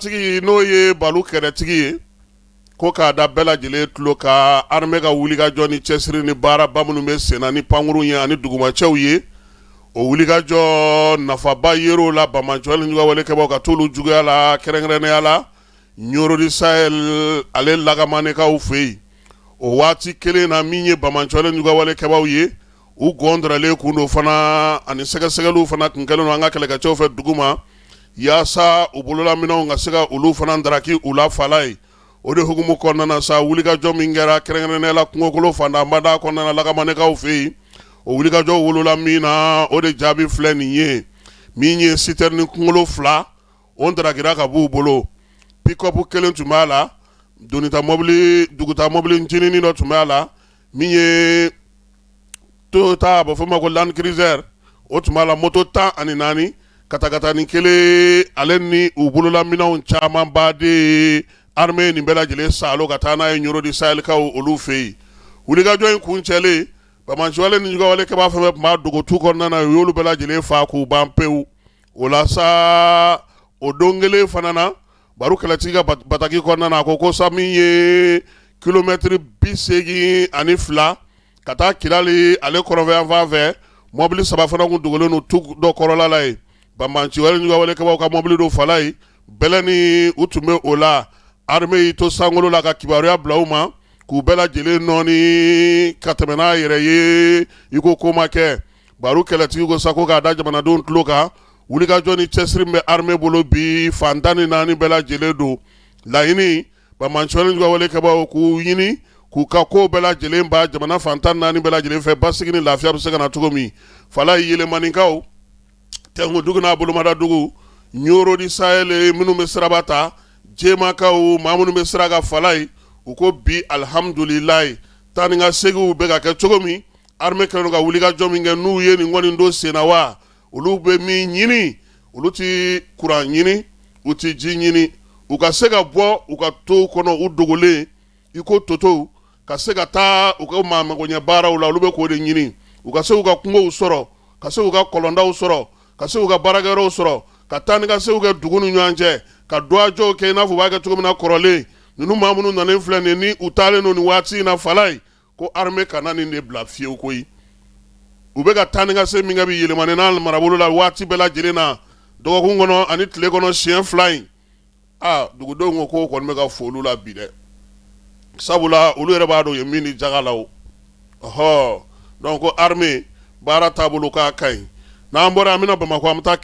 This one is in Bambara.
tigi n'o ye balu kɛrɛtigi ye ko k'a da bɛɛ lajɛlen tulo ka armée ka wulikajɔ ni cɛsiri ni baaraba minnu bɛ sen na ni pankuru ye ani dugumacɛw ye o wulikajɔ nafaba yer'o la Bamajɔ ni ɲɔgɔnwalekɛbaw ka t'olu juguya la kɛrɛnkɛrɛnnenya la Nioro di Sahel ale lagamanekaw fɛ yen o waati kelen na min ye Bamajɔ ni ɲɔgɔnwalekɛbaw ye u gɔndɔrɔlen kun do fana ani sɛgɛsɛgɛliw fana kun kɛlen do an ka kɛlɛkɛcɛw fɛ dugu ma yaasa u bololaminɛw ka se ka olu fana daraki u la fala ye o de hukumu kɔnɔna na sa wulikajɔ min kɛra kɛrɛnkɛrɛnnenya la kungokolo fandanbada kɔnɔna na lagamanekaw fɛ yen o wulikajɔ wolola min na o de jaabi filɛ nin ye min ye citerne kungolo 2 o darakira ka b'u bolo pick-up kelen tun b'a la duguta mobili ncinin dɔ tun b'a la min ye Toyota a bɛ fɔ o ma ko Land Cruiser o tun b'a la moto 14 katakatani kelen ale ni u bololaminɛw caman baden armée nin bɛɛ lajɛlen salo ka taa n'a ye Nioro di Sahel kaw olu fɛ yen wulikajɔ in kun cɛlen Bamajɔ ni ɲɔgɔnwalekɛba fɛn fɛn tun b'a dogotu kɔnɔna na u y'olu bɛɛ lajɛlen fa k'u ban pewu o la sa o don kelen fana na baro kɛlɛtigi ka bataki kɔnɔna na a ko sa min ye kilomɛtiri 82 ka taa Kidal ale kɔrɔnfɛ fan fɛ mobili 3 fana kun dogolen do tu dɔ kɔrɔla la ye Bamajɔ ni ɲɔgɔnwalekɛbaw ka mobili do fala ye bɛlɛ ni u tun bɛ o la armée y'i to sankolo la ka kibaruya bila u ma k'u bɛɛ lajɛlen nɔɔni ka tɛmɛ n'a yɛrɛ ye i ko ma kɛ baro kɛlɛtigi ko sa ko k'a da jamanadenw tulo kan wulikajɔ ni cɛsiri bɛ armée bolo bi fan 14 bɛɛ lajɛlen do laɲini Bamajɔ ni ɲɔgɔnwalekɛbaw k'u ɲini k'u ka ko bɛɛ lajɛlen ba jamana fan 14 bɛɛ lajɛlen fɛ basigi ni lafiya bɛ se ka na cogo min fala yɛlɛmanikaw Tɛnkudugu n'a bolomada dugu Nioro di Sahel minnu bɛ siraba ta jɛmakaw maa minnu bɛ sira ka fala ye u ko bi alhamdulilayi taa ni ka seginw bɛ ka kɛ cogo min armée kɛlen do ka wulikajɔ min kɛ n'u ye nin kɔni don sen na wa olu bɛ min ɲini olu ti kuran ɲini u ti ji ɲini u ka se ka bɔ u ka to kɔnɔ u dogolen i ko totow ka se ka taa u ka maamagoɲɛ baaraw la olu bɛ k'o de ɲini u ka se u ka kungow sɔrɔ ka se u ka kɔlɔndaw sɔrɔ ka se u ka baarakɛyɔrɔw sɔrɔ ka taa ni ka se u kɛ dugu ni ɲɔgɔn cɛ ka duwajɔw kɛ i n'a fɔ u b'a kɛ cogo min na kɔrɔlen ninnu maa minnu nalen filɛ nin ni u taalen do nin waati in na fala ye ko armée kana nin de bila fiyewu koyi u bɛ ka taa ni ka se min kɛ bi yɛlɛmani n'a marabolo la waati bɛɛ lajɛlen na dɔgɔkun kɔnɔ ani tile kɔnɔ siɲɛ 2 in dugudenw ko k'o kɔni bɛ ka fo olu la bi dɛ sabula olu yɛrɛ b'a dɔn u ye min di jaga la o donc ko armée baara taabolo k'a ka ɲi n'an bɔra an bɛna Bamakɔ an bɛ taa